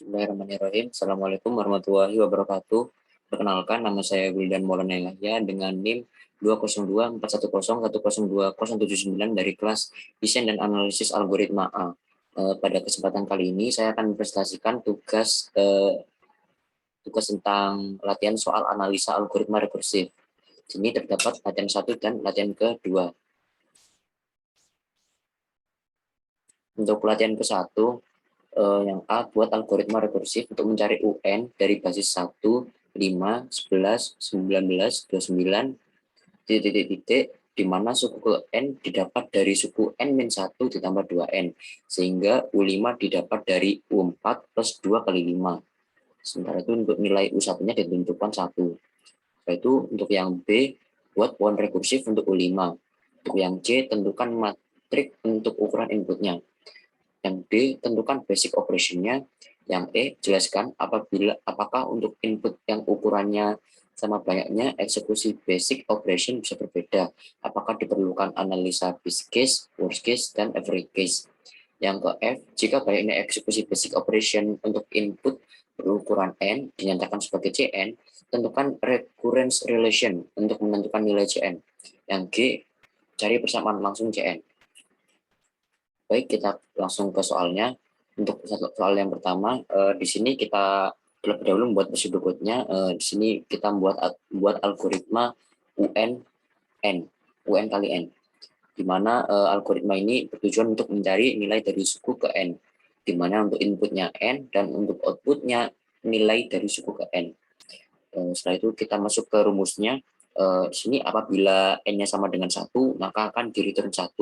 Bismillahirrahmanirrahim. Assalamualaikum warahmatullahi wabarakatuh. Perkenalkan, nama saya Wildan Maulana Yahya dengan NIM 2024011020079 dari kelas Desain dan Analisis Algoritma A. Pada kesempatan kali ini saya akan mempresentasikan tugas tentang latihan soal analisa algoritma rekursif. Di sini terdapat latihan 1 dan latihan kedua. Untuk latihan ke-1, yang A, buat algoritma rekursif untuk mencari UN dari basis 1, 5, 11, 19, 29, titik-titik, di mana suku ke N didapat dari suku N-1 ditambah 2N, sehingga U5 didapat dari U4 plus 2 kali 5. Sementara itu untuk nilai U1-nya ditentukan 1. Yaitu untuk yang B, buat pohon rekursif untuk U5. Untuk yang C, tentukan matrik untuk ukuran inputnya. Yang D, tentukan basic operation-nya. Yang E, jelaskan apakah untuk input yang ukurannya sama banyaknya eksekusi basic operation bisa berbeda. Apakah diperlukan analisa best case, worst case, dan average case. Yang ke F, jika banyaknya eksekusi basic operation untuk input berukuran N dinyatakan sebagai Cn, tentukan recurrence relation untuk menentukan nilai Cn. Yang G, cari persamaan langsung Cn. Baik, kita langsung ke soalnya. Untuk soal yang pertama, di sini kita terlebih dahulu membuat prosedur code-nya. Di sini kita buat algoritma UN N, UN kali N, di mana algoritma ini bertujuan untuk mencari nilai dari suku ke N, di mana untuk inputnya N dan untuk outputnya nilai dari suku ke N. Setelah itu kita masuk ke rumusnya. Sini apabila N-nya sama dengan 1, maka akan di return 1.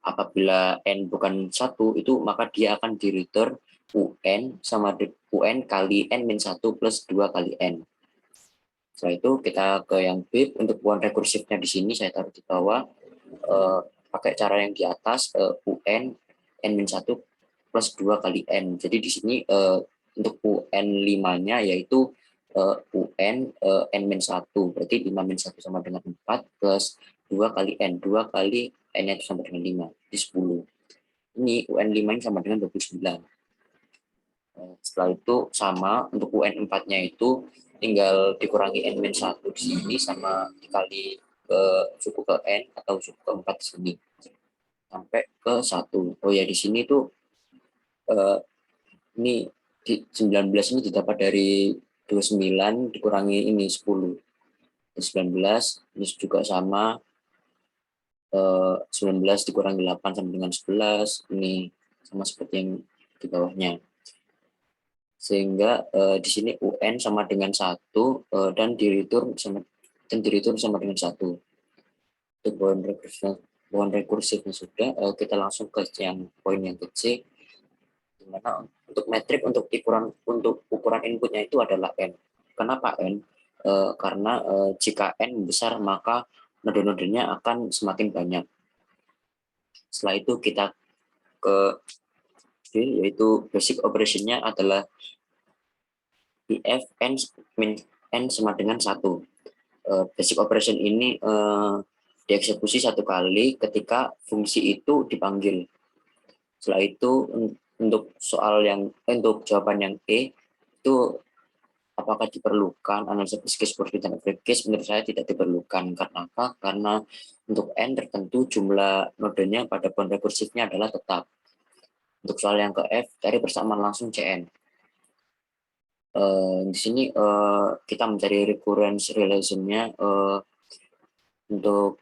Apabila N bukan 1, itu maka dia akan di return UN sama UN kali N-1 plus 2 kali N. Setelah itu kita ke yang B. Untuk pohon rekursifnya di sini saya taruh di bawah, pakai cara yang di atas, UN N-1 plus 2 kali N. Jadi di sini untuk UN 5-nya yaitu UN N-1, berarti 5-1 sama dengan 4 plus 2 kali N, 2 kali N itu sama dengan 5, di 10. Ini UN 5 ini sama dengan 29. Setelah itu sama, untuk UN 4-nya itu tinggal dikurangi N-1 di sini sama dikali ke suku ke N atau suku ke 4 di sini. Sampai ke 1. Oh ya, di sini tuh ini di 19 ini didapat dari 29 dikurangi ini 10. 19 ini juga sama, 19 dikurangi 8 sama dengan 11, ini sama seperti yang di bawahnya. Sehingga di sini UN sama dengan 1 dan di return sama dengan 1. Untuk pohon rekursifnya sudah, kita langsung ke yang poin yang kecil, di mana untuk metrik untuk ukuran inputnya itu adalah N. Kenapa N? Karena jika N besar maka node-nodenya akan semakin banyak. Setelah itu kita ke D, yaitu basic operation-nya adalah if n sama dengan 1. Basic operation ini dieksekusi 1 kali ketika fungsi itu dipanggil. Setelah itu untuk jawaban yang E itu apakah diperlukan analisa best case, worst case, dan average case? Menurut saya tidak diperlukan. Karena apa? Karena untuk N tertentu jumlah nodenya pada pohon rekursifnya adalah tetap. Untuk soal yang ke F, cari persamaan langsung Cn. Di sini kita mencari recurrence relation-nya. Untuk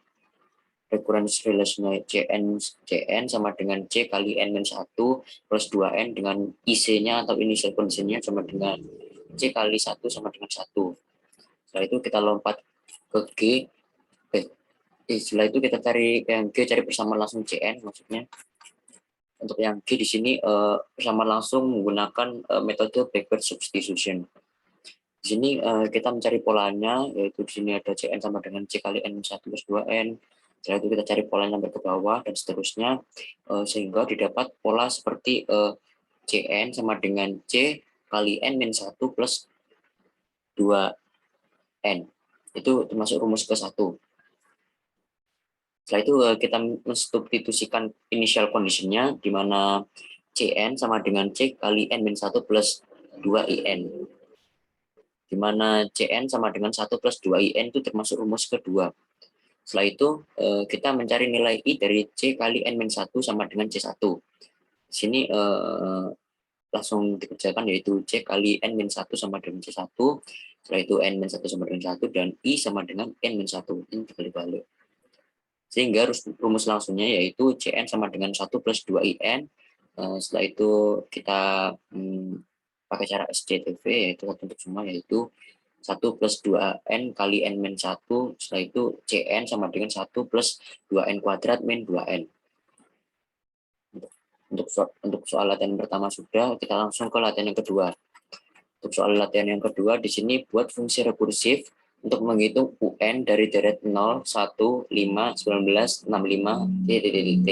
recurrence relation-nya Cn sama dengan C kali N-1 plus 2N dengan IC-nya atau initial condition-nya sama dengan C kali 1 sama dengan 1. Setelah itu kita lompat ke G. Setelah itu kita cari yang G, cari persamaan langsung Cn maksudnya. Untuk yang G di sini persamaan langsung menggunakan metode backward substitution. Di sini kita mencari polanya, yaitu di sini ada Cn sama dengan C kali N-1 plus 2N. Setelah itu kita cari polanya sampai ke bawah dan seterusnya, sehingga didapat pola seperti Cn sama dengan C kali N-1 plus 2N. Itu termasuk rumus ke-1. Setelah itu kita mensubstitusikan initial condition-nya, di mana Cn sama dengan C kali N-1 plus 2IN, di mana CN sama dengan 1 plus 2IN itu termasuk rumus kedua. Setelah itu kita mencari nilai I dari C kali N-1 sama dengan C1. Di sini langsung dikerjakan, yaitu C kali N-1 sama dengan C1. Setelah itu N-1 sama dengan 1 dan I sama dengan N-1. Ini dibalik-balik. Sehingga rumus langsungnya yaitu CN sama dengan 1 plus 2IN. Setelah itu kita pakai cara SCTV, yaitu satu untuk semua, yaitu 1 plus 2N kali N-1. Setelah itu CN sama dengan 1 plus 2N kuadrat min 2N. Untuk soal latihan pertama sudah, kita langsung ke latihan yang kedua. Untuk soal latihan yang kedua, di sini buat fungsi rekursif untuk menghitung UN dari deret 0, 1, 5, 19, 65, t,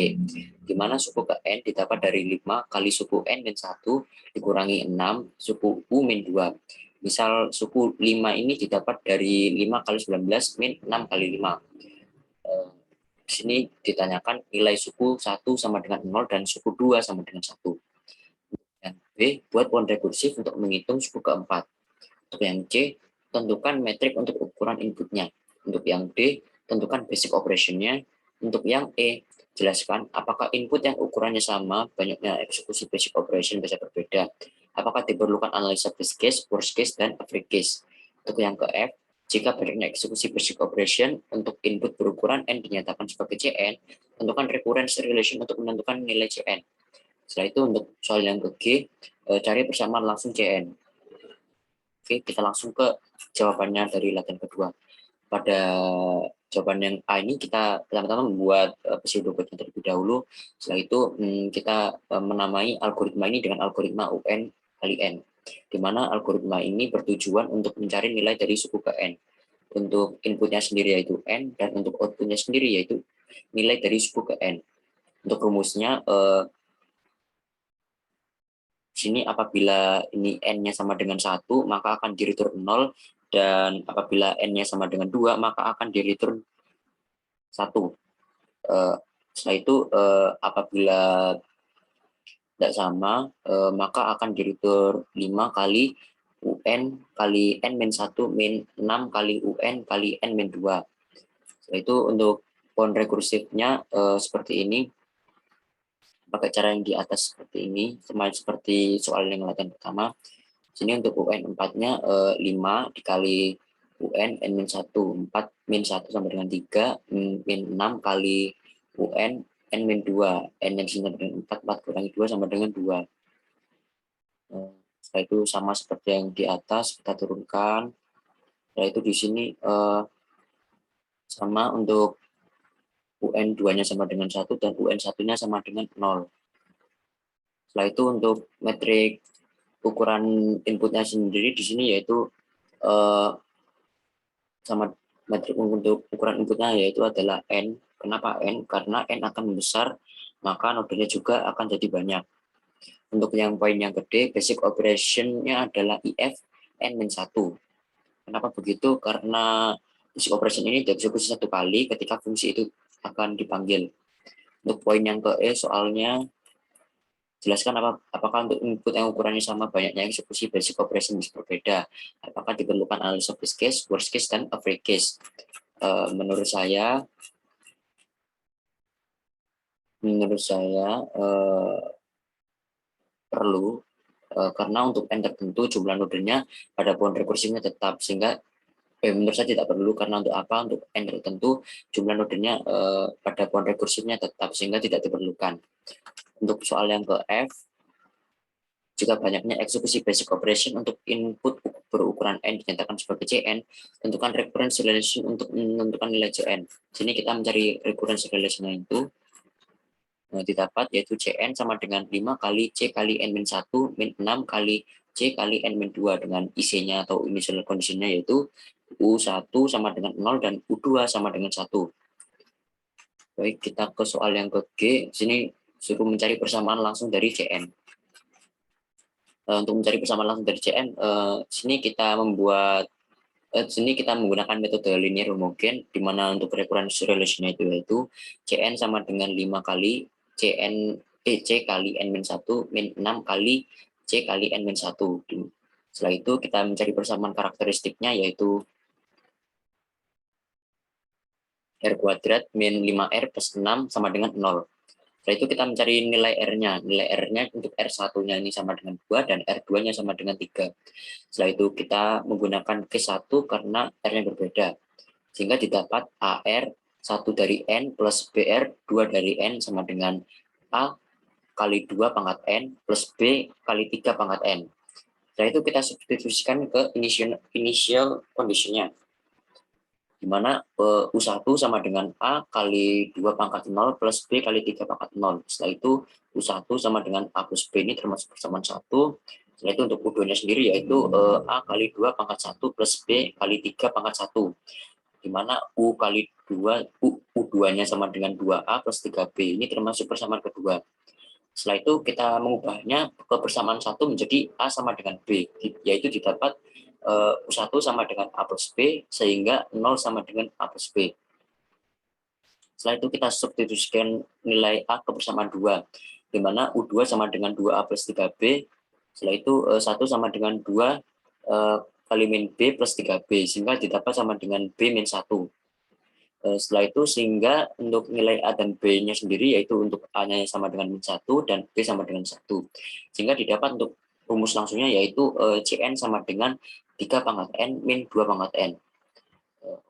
di mana suku ke N didapat dari 5 kali suku N min 1 dikurangi 6 suku U min 2. Misal suku 5 ini didapat dari 5 kali 19 min 6 kali 5. Di sini ditanyakan nilai suku 1 sama dengan 0 dan suku 2 sama dengan 1. Dan B, buat poin rekursif untuk menghitung suku keempat. Untuk yang C, tentukan metrik untuk ukuran inputnya. Untuk yang D, tentukan basic operation-nya. Untuk yang E, jelaskan apakah input yang ukurannya sama, banyaknya eksekusi basic operation bisa berbeda. Apakah diperlukan analisa best case, worst case, dan average case. Untuk yang ke F, jika banyaknya eksekusi basic operation untuk input berukuran N dinyatakan sebagai CN, tentukan recurrence relation untuk menentukan nilai CN. Setelah itu untuk soal yang ke G, cari persamaan langsung CN. Oke, kita langsung ke jawabannya dari latihan kedua. Pada jawaban yang A ini kita pertama-tama membuat pseudocode terlebih dahulu. Setelah itu kita menamai algoritma ini dengan algoritma UN kali N, di mana algoritma ini bertujuan untuk mencari nilai dari suku ke N. Untuk inputnya sendiri yaitu N, dan untuk outputnya sendiri yaitu nilai dari suku ke N. Untuk rumusnya, sini apabila ini N-nya sama dengan 1, maka akan di return 0, dan apabila N-nya sama dengan 2, maka akan di return 1. Setelah itu apabila tidak sama, maka akan di return 5 kali UN kali N-1 min 6 kali UN kali N-2. Setelah itu untuk poin rekursifnya seperti ini, pakai cara yang di atas seperti ini, sama seperti soal yang latihan pertama. Sini untuk UN 4-nya 5 dikali UN N-1, 4 min 1 sama dengan 3, min 6 kali UN N-2, N yang sama dengan 4, 4 kurangi 2 sama dengan 2. Setelah itu sama seperti yang di atas, kita turunkan. Setelah itu di sini sama untuk UN 2-nya sama dengan 1 dan UN 1-nya sama dengan 0. Setelah itu untuk metrik ukuran inputnya sendiri di sini yaitu sama metrik untuk ukuran inputnya yaitu adalah N. Kenapa N? Karena N akan membesar, maka nodenya juga akan jadi banyak. Untuk yang poin yang gede, basic operation-nya adalah IF N-1. Kenapa begitu? Karena basic operation ini dieksekusi satu kali ketika fungsi itu akan dipanggil. Untuk poin yang ke E, soalnya jelaskan apakah untuk input yang ukurannya sama banyaknya eksekusi basic operation bisa berbeda. Apakah diperlukan analisa best case, worst case, dan average case. Menurut saya perlu, karena untuk N tertentu jumlah nodenya pada poin rekursifnya tetap, sehingga menurut saya tidak perlu, karena untuk apa? Untuk N tertentu jumlah nodenya pada poin rekursifnya tetap, sehingga tidak diperlukan. Untuk soal yang ke F, jika banyaknya eksekusi basic operation untuk input berukuran N dinyatakan sebagai CN, tentukan recurrence relation untuk menentukan nilai CN. Sini kita mencari recurrence relation itu didapat, yaitu CN sama dengan 5 kali C kali N-1 min 6 kali C kali N-2 dengan IC-nya atau initial condition-nya yaitu U1 sama dengan 0 dan U2 sama dengan 1. Baik, kita ke soal yang ke G. Sini suruh mencari persamaan langsung dari CN. Untuk mencari persamaan langsung dari CN, sini kita menggunakan metode linear homogene, di mana untuk recurrence relation itu yaitu CN sama dengan 5 kali C kali N-1 min 6 kali C kali N-1, Setelah itu kita mencari persamaan karakteristiknya, yaitu R kuadrat min 5R plus 6 sama dengan 0. Setelah itu kita mencari nilai R-nya. Nilai R-nya untuk R1-nya ini sama dengan 2 dan R2-nya sama dengan 3. Setelah itu kita menggunakan Q1 karena R-nya berbeda. Sehingga didapat AR 1 dari N plus BR 2 dari N sama dengan A kali 2 pangkat N plus B kali 3 pangkat N. Setelah itu kita substitusikan ke initial condition-nya, di mana U1 sama dengan A kali 2 pangkat 0 plus B kali 3 pangkat 0. Setelah itu U1 sama dengan A plus B ini termasuk persamaan 1. Setelah itu untuk U2-nya sendiri yaitu A kali 2 pangkat 1 plus B kali 3 pangkat 1. Di mana U kali 2, U2-nya sama dengan 2A plus 3B. Ini termasuk persamaan kedua. Setelah itu kita mengubahnya ke persamaan 1 menjadi A sama dengan B, yaitu didapat U1 sama dengan A plus B, sehingga 0 sama dengan A plus B. Setelah itu kita substitusikan nilai A ke persamaan 2, di mana U2 sama dengan 2A plus 3B, setelah itu 1 sama dengan 2 kali min B plus 3B, sehingga didapat sama dengan B min 1. Setelah itu sehingga untuk nilai A dan B-nya sendiri, yaitu untuk A-nya sama dengan min 1 dan B sama dengan 1. Sehingga didapat untuk rumus langsungnya yaitu Cn sama dengan 3 pangkat N min 2 pangkat N.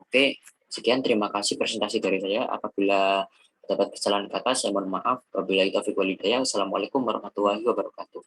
Oke, sekian, terima kasih presentasi dari saya. Apabila dapat kesalahan kata, saya mohon maaf. Wabillahi taufiq wal hidayah. Assalamualaikum warahmatullahi wabarakatuh.